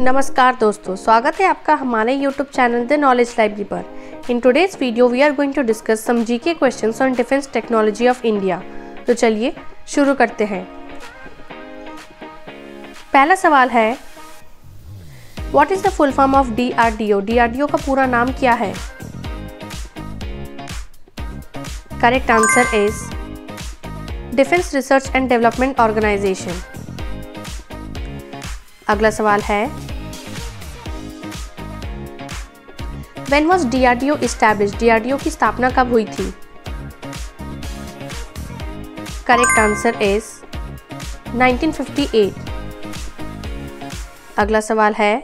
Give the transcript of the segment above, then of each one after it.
नमस्कार दोस्तों, स्वागत है आपका हमारे YouTube channel the knowledge library पर। In today's video we are going to discuss some GK questions on defence technology of India. तो चलिए शुरू करते हैं। पहला सवाल है, what is the full form of DRDO? DRDO का पूरा नाम क्या है? Correct answer is defence research and development organisation. अगला सवाल है, When was DRDO established? DRDO की स्थापना कब हुई थी? Correct answer is 1958। अगला सवाल है,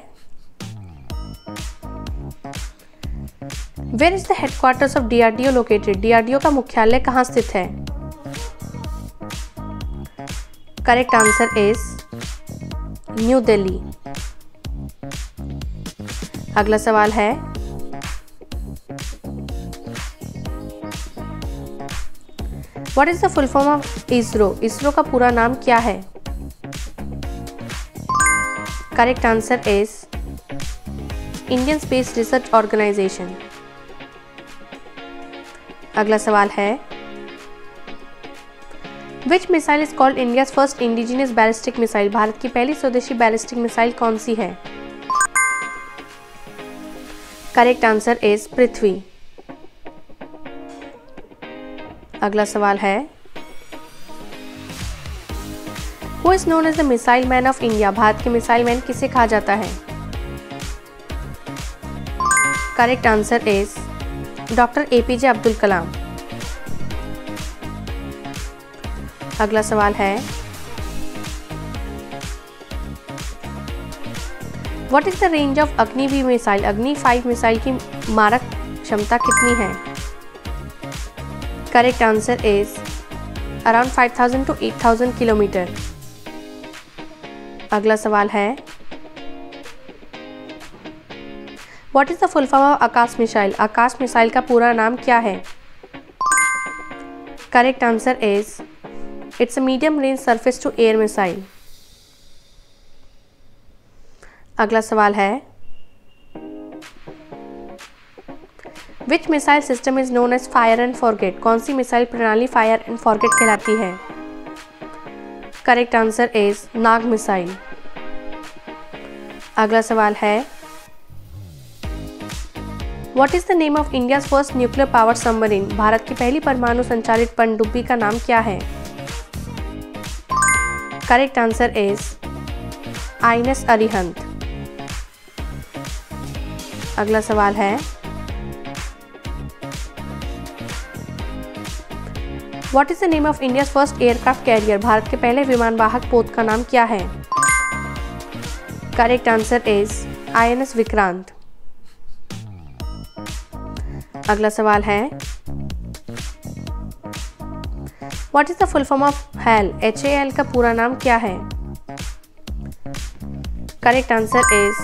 Where is the headquarters of DRDO located? DRDO का मुख्यालय कहाँ स्थित है? Correct answer is new Delhi. अगला सवाल है, What is the full form of ISRO? ISRO का पूरा नाम क्या है? Correct answer is Indian space research organisation. अगला सवाल है, Which missile is called India's first indigenous ballistic missile? Bharat की पहली स्वदेशी बैलिस्टिक मिसाइल कौन सी है? Correct answer is Prithvi. अगला सवाल है, Who is known as the missile man of India? Bharat के मिसाइल मैन किसे कहा जाता है? Correct answer is doctor APJ Abdul Kalam. अगला सवाल है, What is the range of Agni missile? Agni missile की मारक क्षमता कितनी है? Correct answer is around 5000 to 8000 kilometre. अगला सवाल है, What is the full form of Akash missile? Akash missile का पूरा नाम क्या है? Correct answer is it's a medium range surface to air missile. अगला सवाल है, Which missile system is known as fire and forget? कौन सी मिसाइल प्रणाली फायर एंड फॉरगेट कहलाती है? Correct answer is Nag missile. अगला सवाल है, What is the name of India's first nuclear powered submarine? Bharat की पहली परमाणु संचालित पनडुब्बी का नाम क्या है? Correct answer is INS Arihant. अगला सवाल है, What is the name of India's first aircraft carrier? Bharat के पहले विमानवाहक पोत का नाम क्या है? Correct answer is INS Vikrant. अगला सवाल है, What is the full form of HAL? HAL का पूरा नाम क्या है? Correct answer is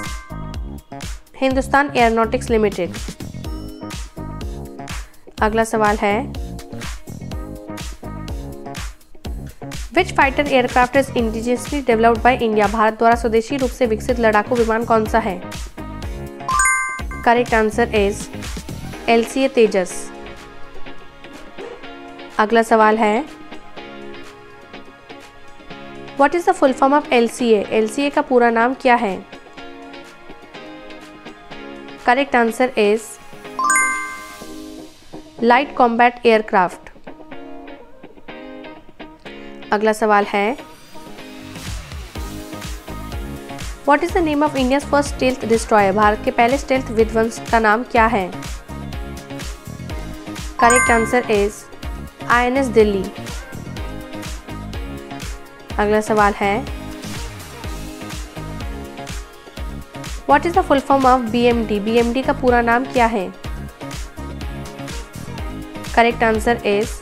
Hindustan aeronautics limited. अगला सवाल है, Which fighter aircraft is indigenously developed by India? Bharat द्वारा स्वदेशी रूप से विकसित लड़ाकू विमान कौन सा है? Correct answer is LCA Tejas. अगला सवाल है, What is the full form of LCA? LCA का पूरा नाम क्या है? Correct answer is light combat aircraft. अगला सवाल है, What is the name of India's first stealth destroyer? Bharat के पहले स्टेल्थ विध्वंस का नाम क्या है? Correct answer is INS Delhi. अगला सवाल है, What is the full form of BMD? BMD का पूरा नाम क्या है? Correct answer is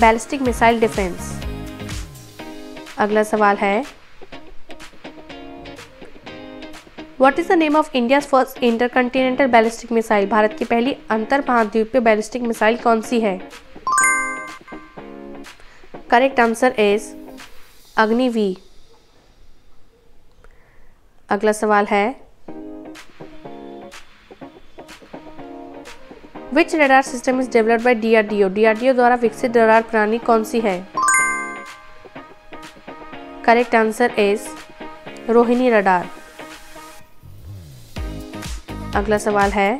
ballistic missile defence. अगला सवाल है, What is the name of India's first intercontinental ballistic missile? Bharat की पहली अंतर महाद्वीपीय बैलिस्टिक मिसाइल कौन सी है? Correct answer is Agni. अगला सवाल है which radar system is developed by DRDO? DRDO द्वारा विकसित रडार प्रणाली कौन सी है? Correct answer is Rohini radar. अगला सवाल है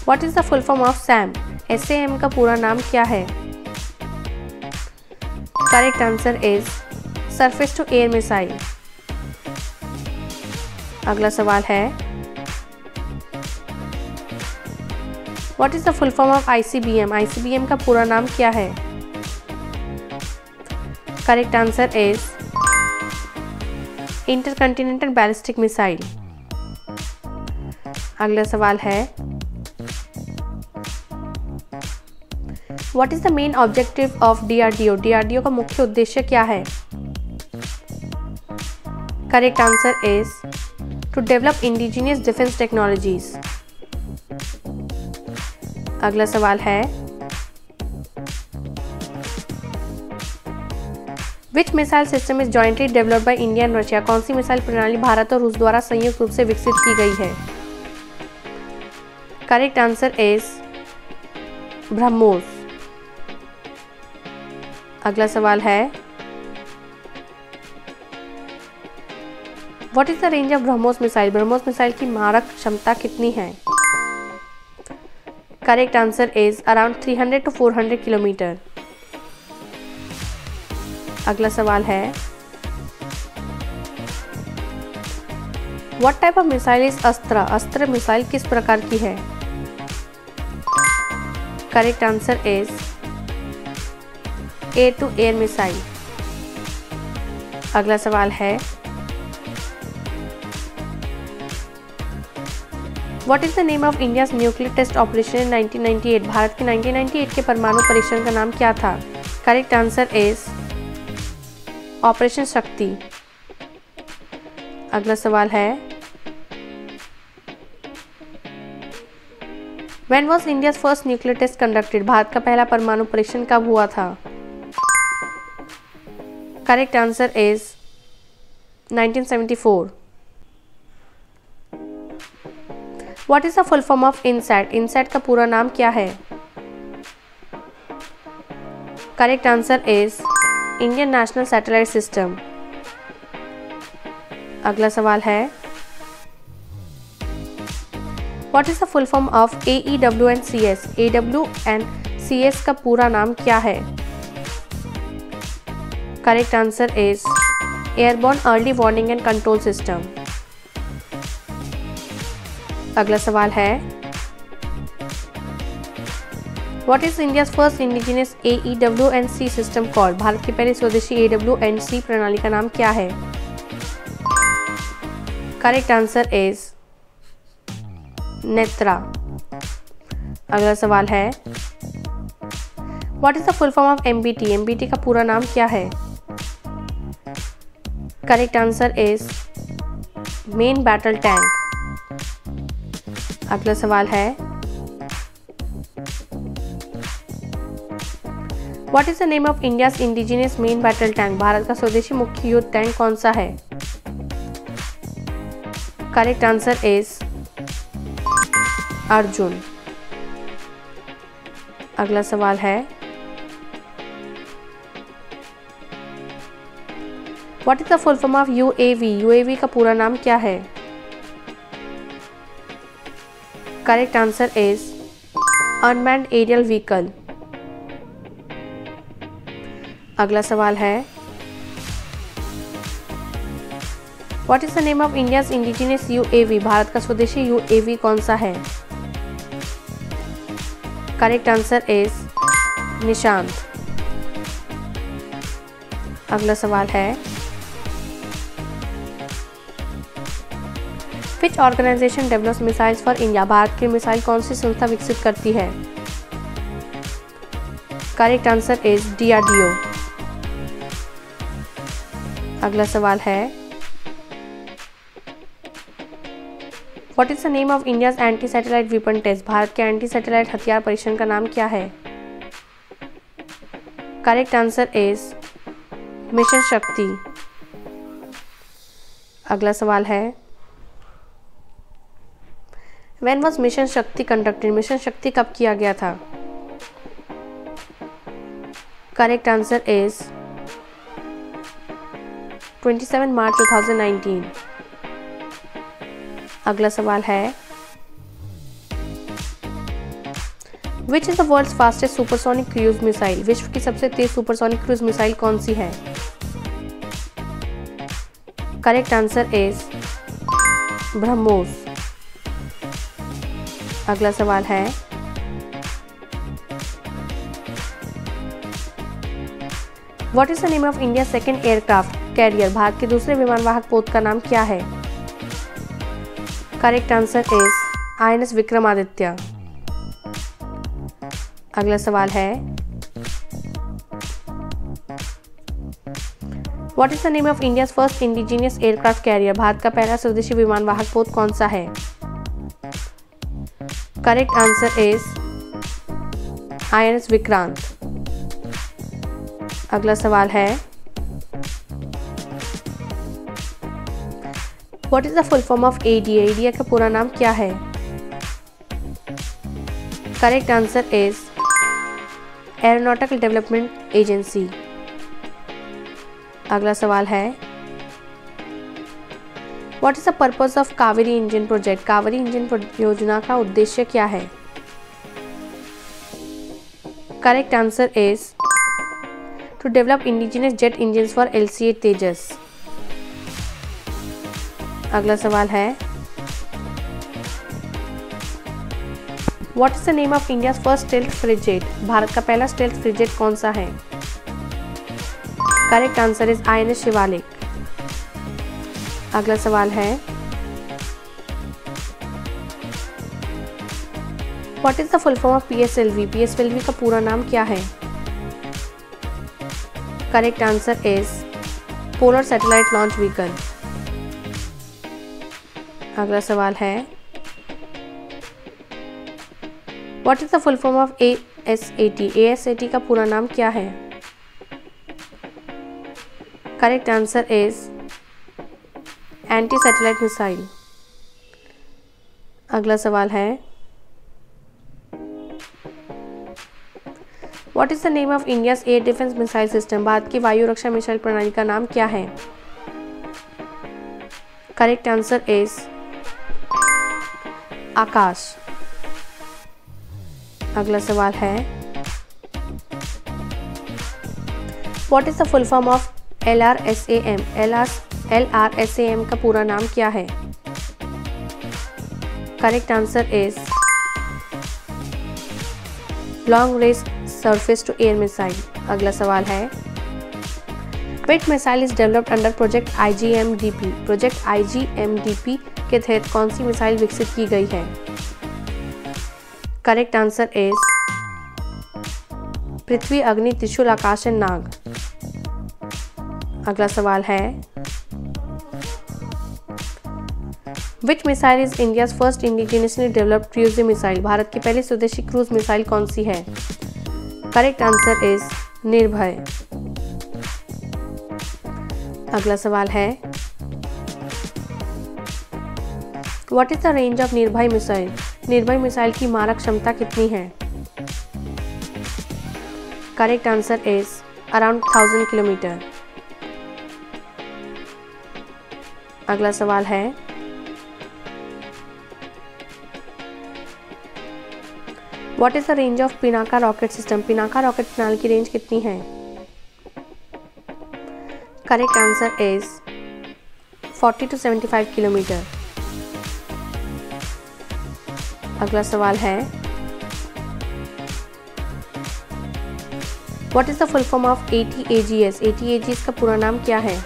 what is the full form of SAM? SAM का पूरा नाम क्या है? Correct answer is surface to air missile. अगला सवाल है what is the full form of ICBM? ICBM का पूरा नाम क्या है? Correct answer is intercontinental ballistic missile. अगला सवाल है what is the main objective of DRDO? DRDO का मुख्य उद्देश्य क्या है? Correct answer is to develop indigenous defence technologies. अगला सवाल है which missile system is jointly developed by India and Russia? कौन सी मिसाइल प्रणाली भारत और रूस द्वारा संयुक्त रूप से विकसित की गई है? Correct answer is BrahMos. अगला सवाल है what is the range of BrahMos missile? BrahMos missile की मारक क्षमता कितनी है? Correct answer is around 300 to 400 kilometre. अगला सवाल है what type of missile is Astra? Astra missile किस प्रकार की है? Correct answer is air to air missile. अगला सवाल है what is the name of India's nuclear test operation in 1998? Bharat के 1998 के परमाणु परीक्षण का नाम क्या था? करेक्ट आंसर इज ऑपरेशन शक्ति। अगला सवाल है when was India's first nuclear test conducted? Bharat का पहला परमाणु परीक्षण कब हुआ था? Correct answer is 1974। What is the full form of INSAT? INSAT का पूरा नाम क्या है? Correct answer is Indian national satellite system. अगला सवाल है what is the full form of AEW and CS? AW and CS का पूरा नाम क्या है? Correct answer is airborne early warning and control system. अगला सवाल है what is India's first indigenous AEW and C system called? Bharat की पहली स्वदेशी AW एंड C प्रणाली का नाम क्या है? Correct answer is Netra. अगला सवाल है what is the full form of MBT? MBT का पूरा नाम क्या है? Correct answer is main battle tank. अगला सवाल है what is the name of India's indigenous main battle tank? Bharat का स्वदेशी मुख्य युद्ध टैंक कौन सा है? Correct answer is Arjun. अगला सवाल है what is the full form of UAV? UAV का पूरा नाम क्या है? Correct answer is unmanned aerial vehicle. अगला सवाल है what is the name of India's indigenous UAV? Bharat का स्वदेशी UAV कौन सा है? Correct answer is Nishant. अगला सवाल है which organisation develops missiles for India? Bharat की मिसाइल कौन सी संस्था विकसित करती है? Correct answer is DRDO। अगला सवाल है what is the name of India's anti satellite weapon test? Bharat के एंटी सैटेलाइट हथियार परीक्षण का नाम क्या है? करेक्ट आंसर इज मिशन शक्ति। अगला सवाल है When was मिशन शक्ति कंडक्टेड? मिशन शक्ति कब किया गया था? करेक्ट आंसर इज 27 मार्च 2019। अगला सवाल है Which is the world's fastest supersonic cruise missile? विश्व की सबसे तेज सुपरसोनिक क्रूज मिसाइल कौन सी है? Correct answer is BrahMos. अगला सवाल है What is the name of India's second aircraft carrier? Bharat के दूसरे विमानवाहक पोत का नाम क्या है? Correct answer is INS Vikramaditya. अगला सवाल है What is the name of India's first indigenous aircraft carrier? Bharat का पहला स्वदेशी विमानवाहक पोत कौन सा है? Correct answer is INS Vikrant. अगला सवाल है What is the full form of ADA? ADA का पूरा नाम क्या है? Correct answer is aeronautical development agency. अगला सवाल है What is the purpose of Kaveri engine project? Kaveri engine परियोजना का उद्देश्य क्या है? Correct answer is to develop indigenous jet engines for LCA Tejas. अगला सवाल है What is the name of India's first stealth frigate? Bharat का पहला स्टेल्थ फ्रिगेट कौन सा है? Correct answer is INS Shivalik. अगला सवाल है What is the full form of PSLV? PSLV का पूरा नाम क्या है? Correct answer is polar satellite launch vehicle. अगला सवाल है What is the full form of ASAT? ASAT का पूरा नाम क्या है? Correct answer is anti satellite missile. अगला सवाल है What is the name of India's air defense missile system? Bharat की वायु रक्षा मिसाइल प्रणाली का नाम क्या है? Correct answer is Akash. अगला सवाल है What is the full form of LRSAM? LRSAM का पूरा नाम क्या है? Correct answer is long range surface to air missile. अगला सवाल है Which missile is developed under project IGMDP? Project IGMDP के तहत कौन सी मिसाइल विकसित की गई है? करेक्ट आंसर इज पृथ्वी, अग्नि, त्रिशूल, आकाश एंड नाग। अगला सवाल है Which missile is India's first indigenously developed cruise missile? Bharat की पहली स्वदेशी क्रूज मिसाइल कौन सी है? करेक्ट आंसर इज निर्भय। अगला सवाल है What is the range of निर्भय मिसाइल? निर्भय मिसाइल की मारक क्षमता कितनी है? Correct answer is around 1000 kilometre. अगला सवाल है What is the range of Pinaka rocket system? Pinaka rocket प्रणाली की रेंज कितनी है? Correct answer is 40 to 75 kilometre. अगला सवाल है What is the full form of ATAGS? ATAGS का पूरा नाम क्या है?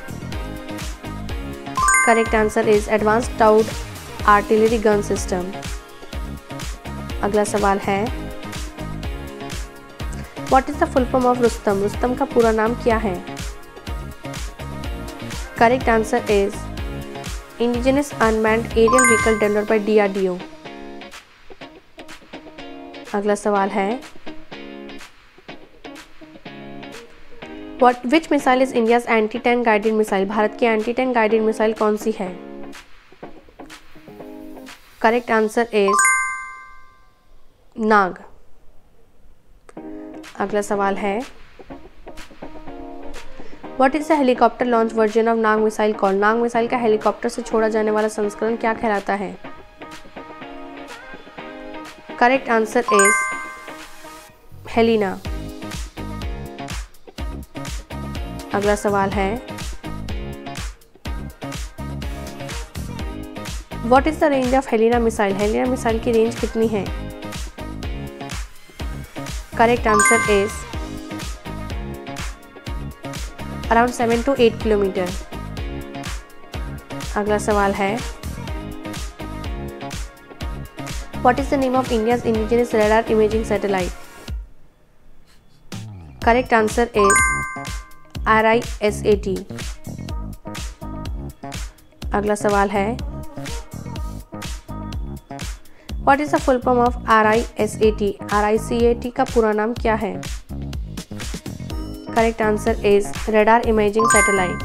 Correct answer is advanced towed artillery gun system. अगला सवाल है What is the full form of Rustam? Rustam का पूरा नाम क्या है? Correct answer is indigenous unmanned aerial vehicle developed by DRDO। अगला सवाल है which missile is India's anti tank guided missile? Bharat की एंटी टैंक गाइडेड मिसाइल कौन सी है? Correct answer is Nag. अगला सवाल है, what is the helicopter launch version of Nag missile called? Nag missile का हेलीकॉप्टर से छोड़ा जाने वाला संस्करण क्या कहलाता है? Correct answer is Helina. अगला सवाल है, what is the range of Helina missile? Helina missile की रेंज कितनी है? Correct answer is around 7 to 8 kilometre. अगला सवाल है, what is the name of India's indigenous radar imaging satellite? Correct answer is RISAT। अगला सवाल है, what is the full form of RISAT? RICAT का पूरा नाम क्या है? Correct answer is radar imaging satellite.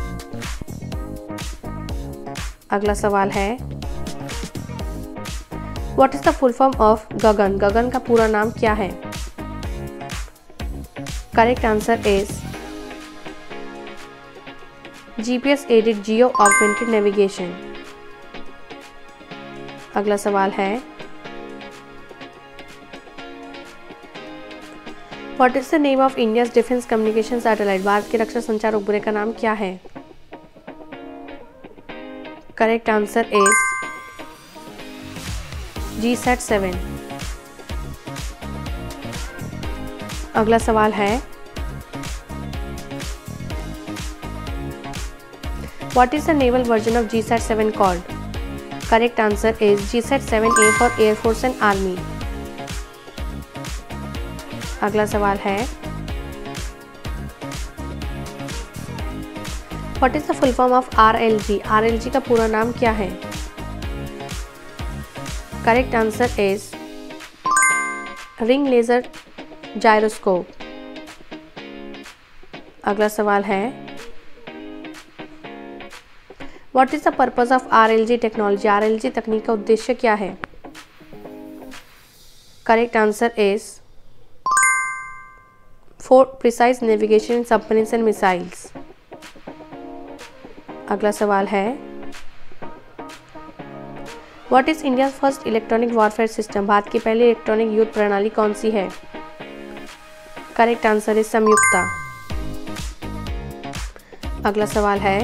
अगला सवाल है, what is the full form of गगन? गगन का पूरा नाम क्या है? Correct answer is GPS added geo augmented navigation. अगला सवाल है, what is the name of India's defence communication satellite? Bharat के रक्षा संचार उपग्रह का नाम क्या है? Correct answer is GSAT-7। अगला सवाल है, what is the naval version of GSAT-7 called? Correct answer is GSAT-7A for air force and army. अगला सवाल है, what is the full form of RLG? RLG का पूरा नाम क्या है? Correct answer is ring laser gyroscope. अगला सवाल है, what is the purpose of RLG technology? RLG तकनीक का उद्देश्य क्या है? Correct answer is for precise navigation in submarines and missiles. अगला सवाल है, what is India first electronic warfare system? Bharat की पहली इलेक्ट्रॉनिक युद्ध प्रणाली कौन सी है? Correct answer is Samyukta. अगला सवाल है,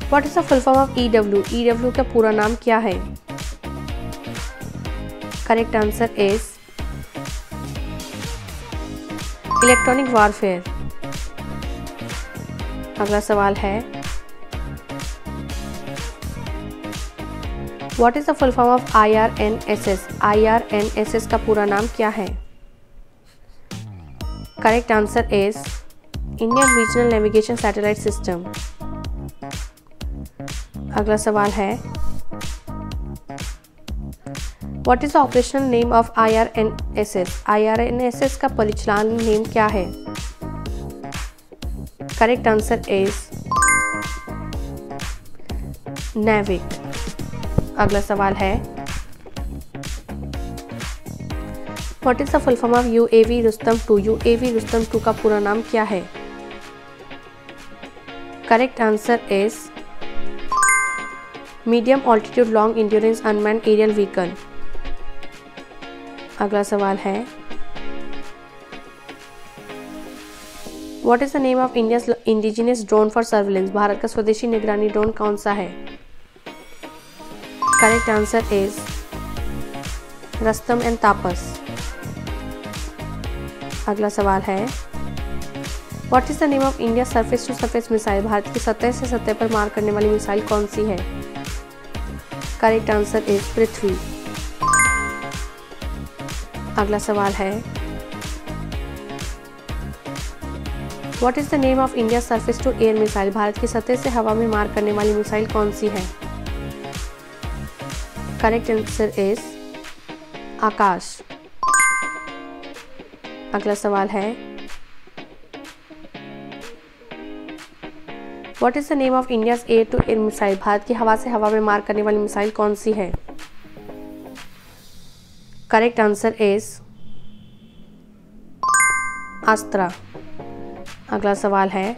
what is the full form of EW? EW का पूरा नाम क्या है? Correct answer is electronic warfare. अगला सवाल है, what is the full form of IRNSS? IRNSS का पूरा नाम क्या है? Correct answer is Indian regional navigation satellite system. अगला सवाल है, what is the operational name of IRNSS? IRNSS का परिचालन नेम क्या है? Correct answer is NavIC. अगला सवाल है, what is the full form of UAV Rustam 2? UAV Rustam 2 का पूरा नाम क्या है? Correct answer is medium altitude long endurance unmanned aerial vehicle. अगला सवाल है, what is the name of India's indigenous drone for surveillance? Bharat का स्वदेशी निगरानी ड्रोन कौन सा है? Correct answer is Rustom and Tapas. अगला सवाल है, what is the name of India surface to surface missile? Bharat की सतह से सतह पर मार करने वाली मिसाइल कौन सी है? Correct answer is Prithvi. अगला सवाल है, what is the name of India surface to air missile? Bharat की सतह से हवा में मार करने वाली मिसाइल कौन सी है? Correct answer is Akash. अगला सवाल है what is the name of India's air to air missile? Bharat की हवा से हवा में मार करने वाली मिसाइल कौन सी है? Correct answer is अस्त्रा। अगला सवाल है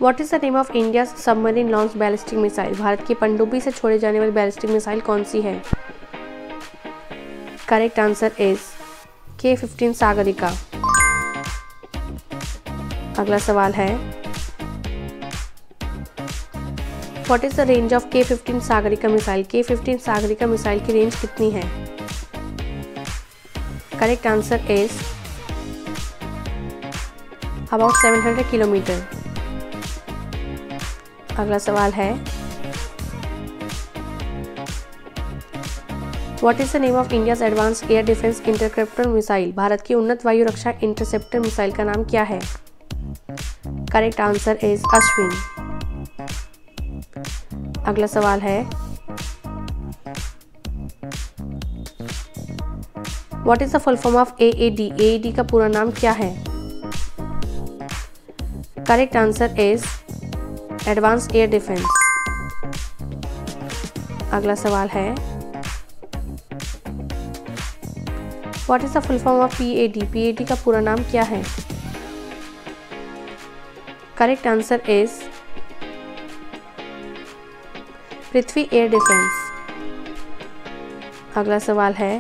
what is the name of India's submarine launch ballistic missile? Bharat की पनडुब्बी से छोड़े जाने वाली बैलिस्टिक मिसाइल कौन सी है? Correct answer is K-15 Sagarika. अगला सवाल है what is the range of K-15 Sagarika missile? K-15 Sagarika missile की रेंज कितनी है? Correct answer is about 700 kilometre. अगला सवाल है what is the name of India's advance air defence interceptor missile? Bharat की उन्नत वायु रक्षा इंटरसेप्टर मिसाइल का नाम क्या है? Correct answer is Ashwin. अगला सवाल है what is the full form of AAD? AAD का पूरा नाम क्या है? Correct answer is advance air defence. अगला सवाल है what is the full form of PAD? PAD का पूरा नाम क्या है? Correct answer is Prithvi air defence. अगला सवाल है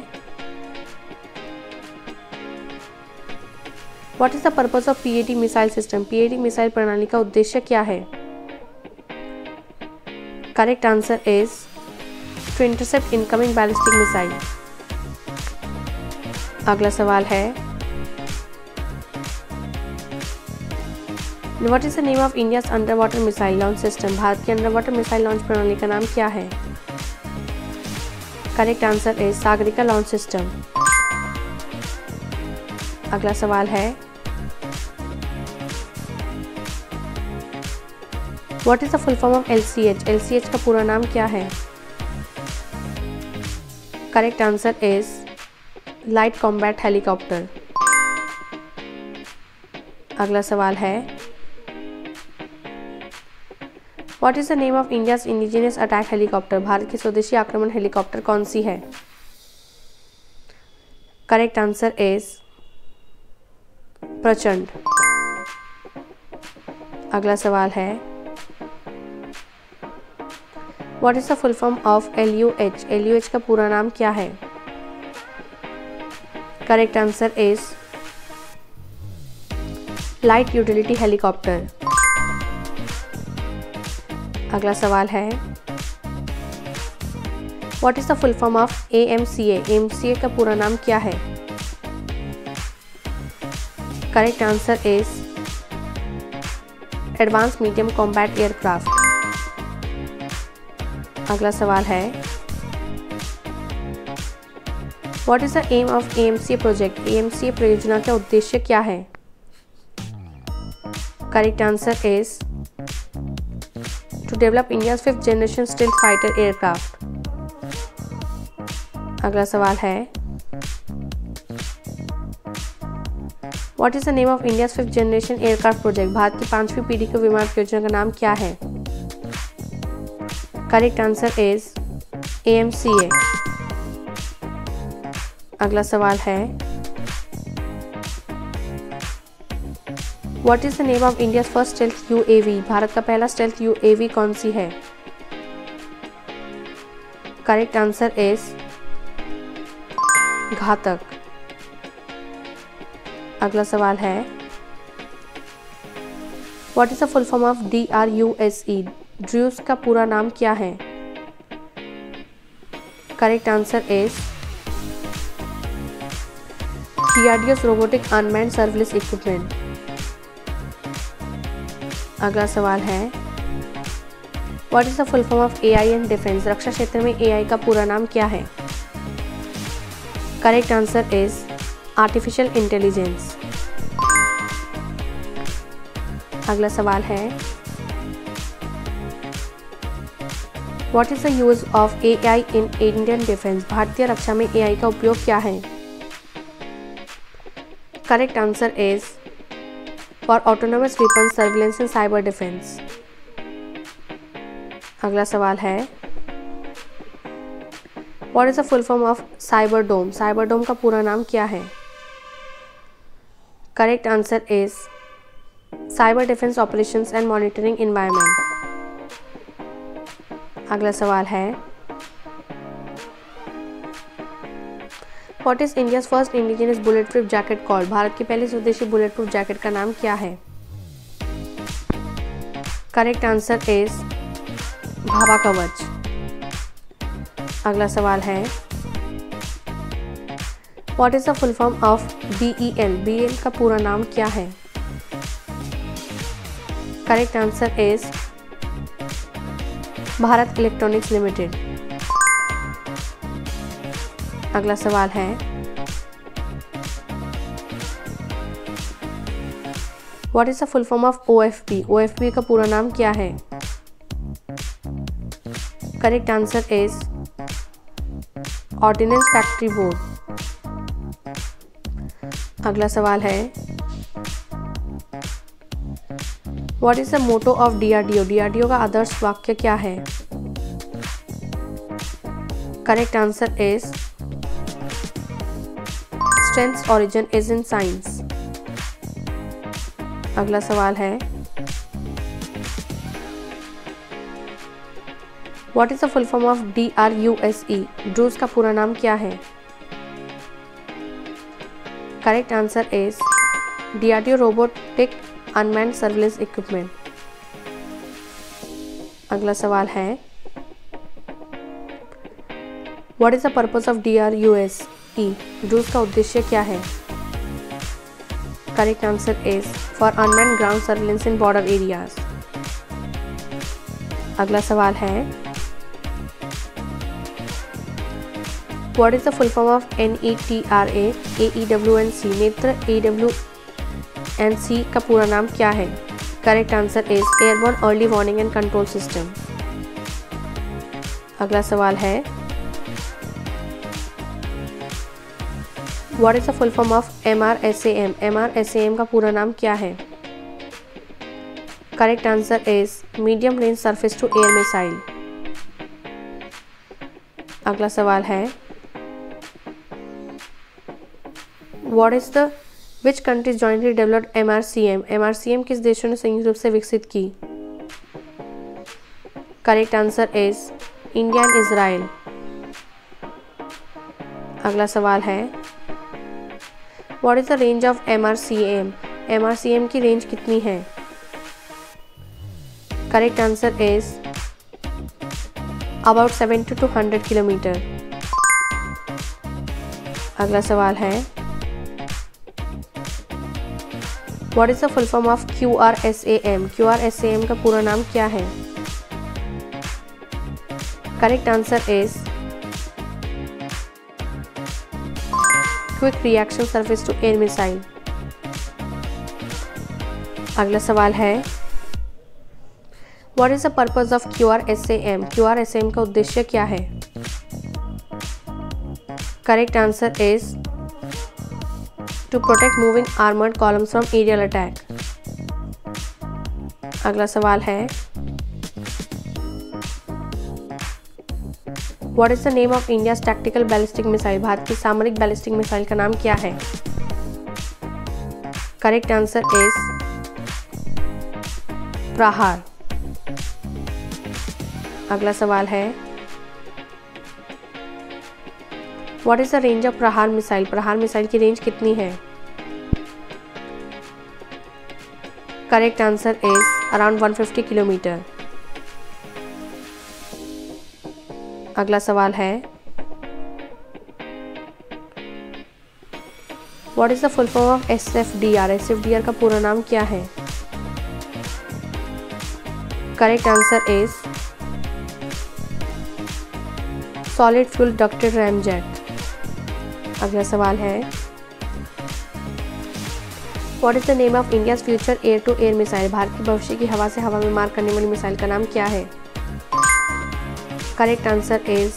what is the purpose of PAD missile system? PAD missile प्रणाली का उद्देश्य क्या है? Correct answer is to intercept incoming ballistic missile. अगला सवाल है what is the name of India's under water missile launch system? Bharat की अंडर वाटर मिसाइल लॉन्च प्रणाली का नाम क्या है? Correct answer is Sagarika launch system. अगला सवाल है what is the full form of LCH? LCH का पूरा नाम क्या है? Correct answer is light combat helicopter. अगला सवाल है what is the name of India's indigenous attack helicopter? Bharat की स्वदेशी आक्रमण हेलीकॉप्टर कौन सी है? करेक्ट आंसर इज प्रचंड। अगला सवाल है what is the full form of LUH? LUH का पूरा नाम क्या है? Correct answer is light utility helicopter. अगला सवाल है what is the full form of AMCA? AMCA का पूरा नाम क्या है? Correct answer is advance medium combat aircraft. अगला सवाल है what is the aim of AMCA project? AMCA परियोजना का उद्देश्य क्या है? Correct answer is to develop India's 5th generation stealth fighter aircraft. अगला सवाल है what is the name of India's 5th generation aircraft project? Bharat की 5वीं पीढ़ी के विमान परियोजना का नाम क्या है? Correct answer is AMCA। अगला सवाल है what is the name of India's first stealth UAV? Bharat का पहला स्टेल्थ UAV कौन सी है? करेक्ट आंसर इज घातक। अगला सवाल है what is the full form of DRUSE? DRUSE का पूरा नाम क्या है? Correct answer is DRDO's robotic unmanned surveillance equipment. अगला सवाल है what is the full form of AI in defence? रक्षा क्षेत्र में AI का पूरा नाम क्या है? Correct answer is artificial intelligence. अगला सवाल है what is the use of AI in Indian defence? भारतीय रक्षा में AI का उपयोग क्या है? Correct answer is for autonomous weapon surveillance and cyber defence. अगला सवाल है what is the full form of cyber dome. Cyber dome का पूरा नाम क्या है? Correct answer is cyber defence operations and monitoring environment. अगला सवाल है what is India's first indigenous bullet proof jacket called. Bharat की पहली स्वदेशी बुलेट प्रूफ जैकेट का नाम क्या है? करेक्ट आंसर इज भाभा कवच। अगला सवाल है what is the full form of BEL। BEL का पूरा नाम क्या है? Correct answer is Bharat electronics limited. अगला सवाल है what is the full form of OFB। OFB का पूरा नाम क्या है? Correct answer is ordnance factory board. अगला सवाल है what is the motto of DRDO। DRDO का आदर्श वाक्य क्या है? Correct answer is strength's origin is in science. अगला सवाल है what is the full form of DRUSE। ड्रूज का पूरा नाम क्या है? Correct answer is DRDO robotic unmanned surveillance equipment. अगला सवाल है what is the purpose of DRUSE। ड्रूज का उद्देश्य क्या है? Correct answer is for unmanned ground surveillance in border areas. अगला सवाल है what is the full form of NETRA AEWNC। नेत्र AWNC का पूरा नाम क्या है? Correct answer is airborne early warning and control system. अगला सवाल है what is the full form of MRSAM। MRSAM का पूरा नाम क्या है? Correct answer is medium range surface to air missile. अगला सवाल है what is the which countries jointly developed MRCM। MRCM किस देशों ने संयुक्त रूप से विकसित की? Correct answer is India and Israel. अगला सवाल है what is the range of MRCM। MRCM की रेंज कितनी है? Correct answer is about 70 to 100 kilometre. अगला सवाल है what is the full form of QRSAM। QRSAM का पूरा नाम क्या है? Correct answer is quick reaction surface to air missile. अगला सवाल है what is the purpose of QRSAM। QRSAM का उद्देश्य क्या है? Correct answer is to protect moving armoured columns from aerial attack. अगला सवाल है what is the name of India's tactical ballistic missile. Bharat की सामरिक बैलिस्टिक मिसाइल का नाम क्या है? करेक्ट आंसर इज प्रहार। अगला सवाल है what is the range of Prahaar missile. Prahaar missile की रेंज कितनी है? Correct answer is around 150 kilometre. अगला सवाल है what is the full form of SFDR। SFDR का पूरा नाम क्या है? Correct answer is solid fuel ducted ramjet. अगला सवाल है what is the name of India's future air to air missile. Bharat की भविष्य की हवा से हवा में मार करने वाली मिसाइल का नाम क्या है? Correct answer is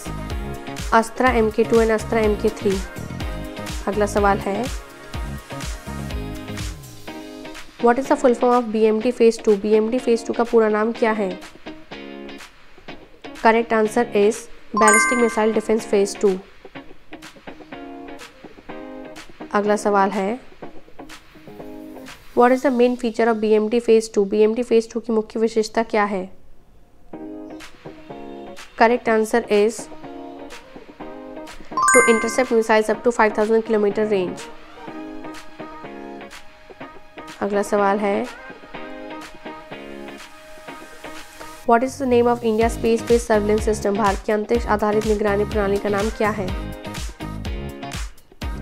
अस्त्रा MK2 and अस्त्रा MK3। अगला सवाल है what is the full form of BMD Phase 2? BMD Phase 2 का पूरा नाम क्या है? Correct answer is ballistic missile defence phase 2। अगला सवाल है, what is the main feature of BMD Phase 2? BMD Phase 2 की मुख्य विशेषता क्या है? Correct answer is to intercept missiles up to 5000 kilometre range. अगला सवाल है, what is the name of India space based surveillance system? Bharat की अंतरिक्ष आधारित निगरानी प्रणाली का नाम क्या है?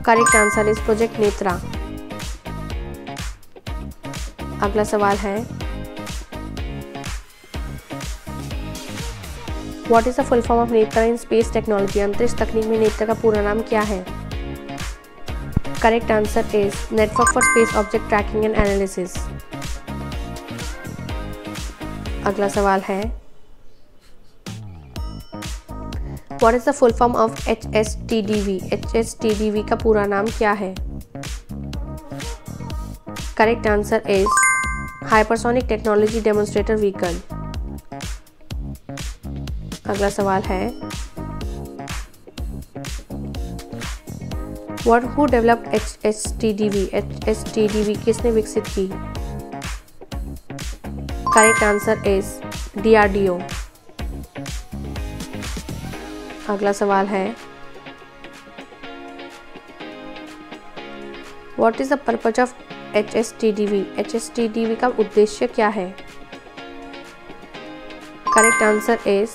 Correct answer is project Netra. अगला सवाल है, what is the full form of Netra in space technology? अंतरिक्ष तकनीक में नेत्रा का पूरा नाम क्या है? Correct answer is network for space object tracking and analysis. अगला सवाल है, what is the full form of HSTDV? HSTDV का पूरा नाम क्या है? Correct answer is hypersonic technology demonstrator vehicle. अगला सवाल है, हु डेवलप्ड HSTDV? HSTDV किसने विकसित की? Correct answer is DRDO। अगला सवाल है, what is the purpose of HSTDV? HSTDV का उद्देश्य क्या है? Correct answer is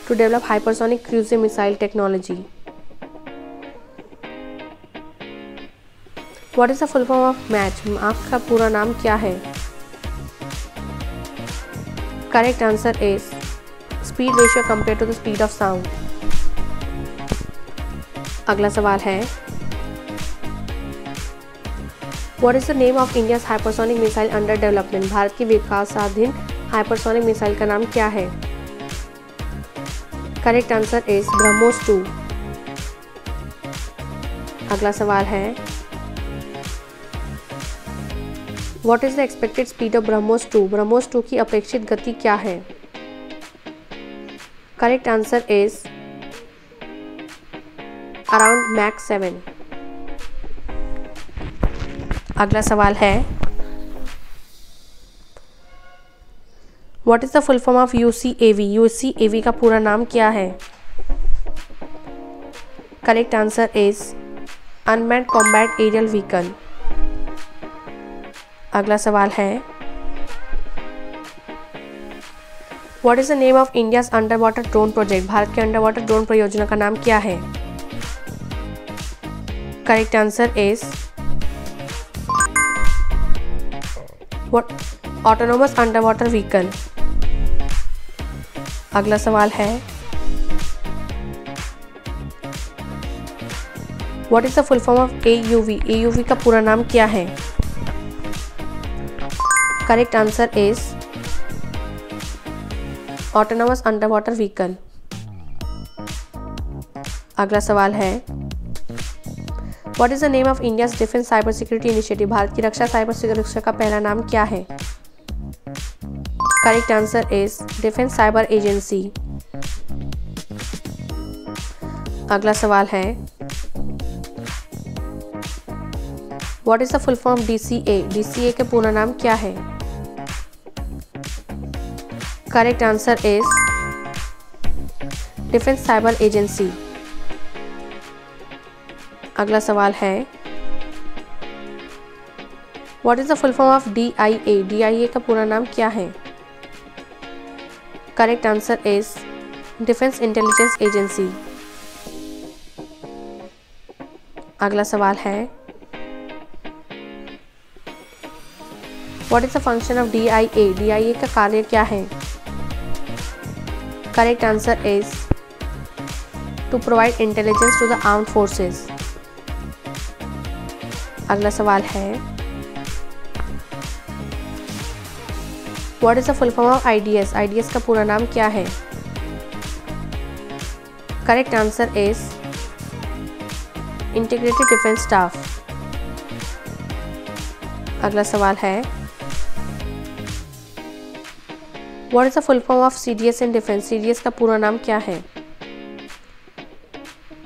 to develop hypersonic cruise missile technology. What is the full form of Mach? Mach का पूरा नाम क्या है? Correct answer is speed ratio compare to the speed of sound. अगला सवाल है, what is the name of India's hypersonic missile under development? Bharat की विकासाधीन hypersonic missile का नाम क्या है? Correct answer is BrahMos 2। अगला सवाल है, what is the expected speed of BrahMos 2? BrahMos 2 की अपेक्षित गति क्या है? Correct answer is around mach 7। अगला सवाल है, what is the full form of UCAV? UCAV का पूरा नाम क्या है? Correct answer is unmanned combat aerial vehicle. अगला सवाल है, what is the name of India's under water drone project? Bharat के अंडर वाटर ड्रोन परियोजना का नाम क्या है? Correct answer is autonomous under water vehicle. अगला सवाल है, what is the full form of AUV? AUV का पूरा नाम क्या है? Correct answer is autonomous under water vehicle. अगला सवाल है, what is the name of India's defence cyber security initiative? Bharat की रक्षा साइबर सुरक्षा का पहला नाम क्या है? Correct answer is defence cyber agency. अगला सवाल है, what is the full form of DCA? DCA के पूरा नाम क्या है? Correct answer is defence cyber agency. अगला सवाल है, what is the full form of DIA? DIA का पूरा नाम क्या है? Correct answer is defence intelligence agency. अगला सवाल है, what is the function of DIA? DIA का कार्य क्या है? Correct answer is to provide intelligence to the armed forces. अगला सवाल है, what is the full form of IDS? IDS का पूरा नाम क्या है? Correct answer is integrated defence staff. अगला सवाल है what is the full form of CDS in defence? CDS का पूरा नाम क्या है?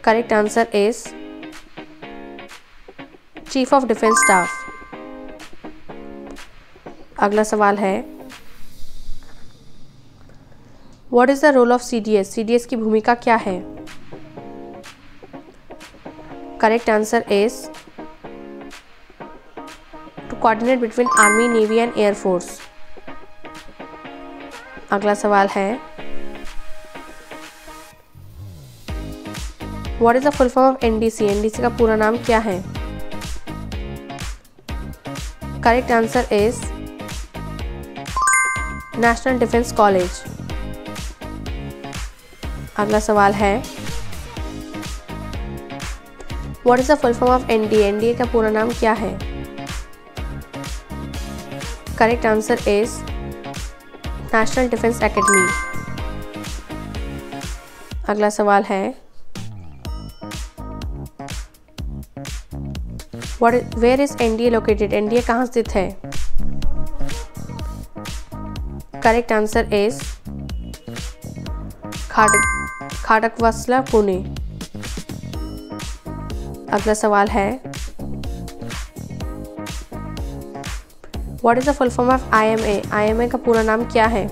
Correct answer is chief of defence staff. अगला सवाल है what is the role of CDS? CDS की भूमिका क्या है? Correct answer is to coordinate between army, navy and air force. अगला सवाल है what is the full form of NDC? NDC का पूरा नाम क्या है? Correct answer is national defence college. अगला सवाल है what is the full form of NDA? NDA का पूरा नाम क्या है? Correct answer is national defence academy. अगला सवाल है where is NDA located? NDA कहाँ स्थित है? Correct answer is Khadakwasla, Pune. अगला सवाल है what is the full form of IMA? IMA का पूरा नाम क्या है?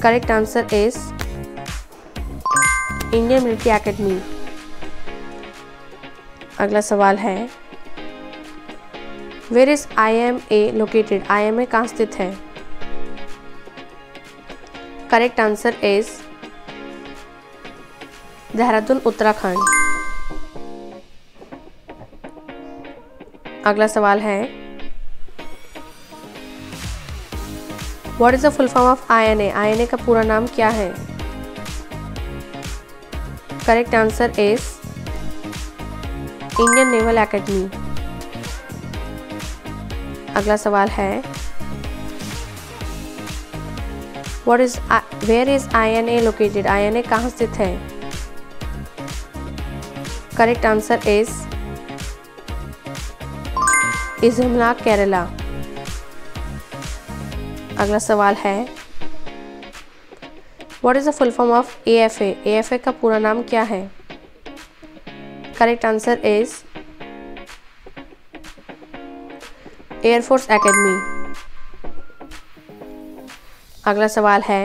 Correct answer is Indian military academy. अगला सवाल है where is IMA located? IMA कहाँ स्थित है? Correct answer is Dehradun, Uttarakhand. अगला सवाल है what is the full form of INA? INA का पूरा नाम क्या है? Correct answer is Indian naval academy. अगला सवाल है where is INA located? INA कहाँ स्थित है? Correct answer is Ezhimala, Kerala. अगला सवाल है what is the full form of AFA? AFA का पूरा नाम क्या है? Correct answer is air force academy. अगला सवाल है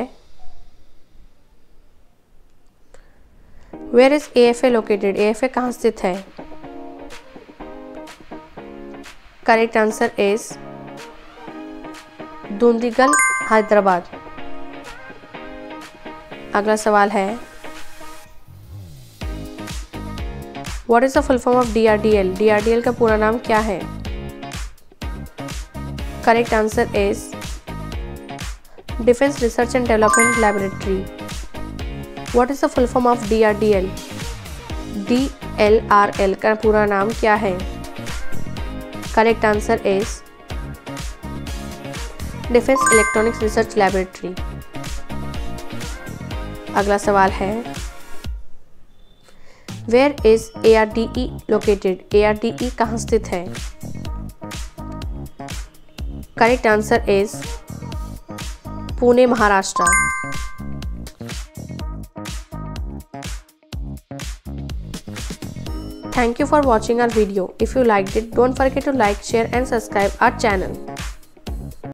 where is AFA located? AFA कहाँ स्थित है? Correct answer is Dundigal, Hyderabad. अगला सवाल है what is the full form of DRDL? DRDL का पूरा नाम क्या है? Correct answer is defence research and development laboratory. What is the full form of DRDL? DLRL का पूरा नाम क्या है? Correct answer is defence electronics research laboratory. अगला सवाल है where is ARDE located? ARDE कहाँ स्थित है? Correct answer is Pune, Maharashtra. Thank you for watching our video. If you liked it, don't forget to like, share and subscribe our channel.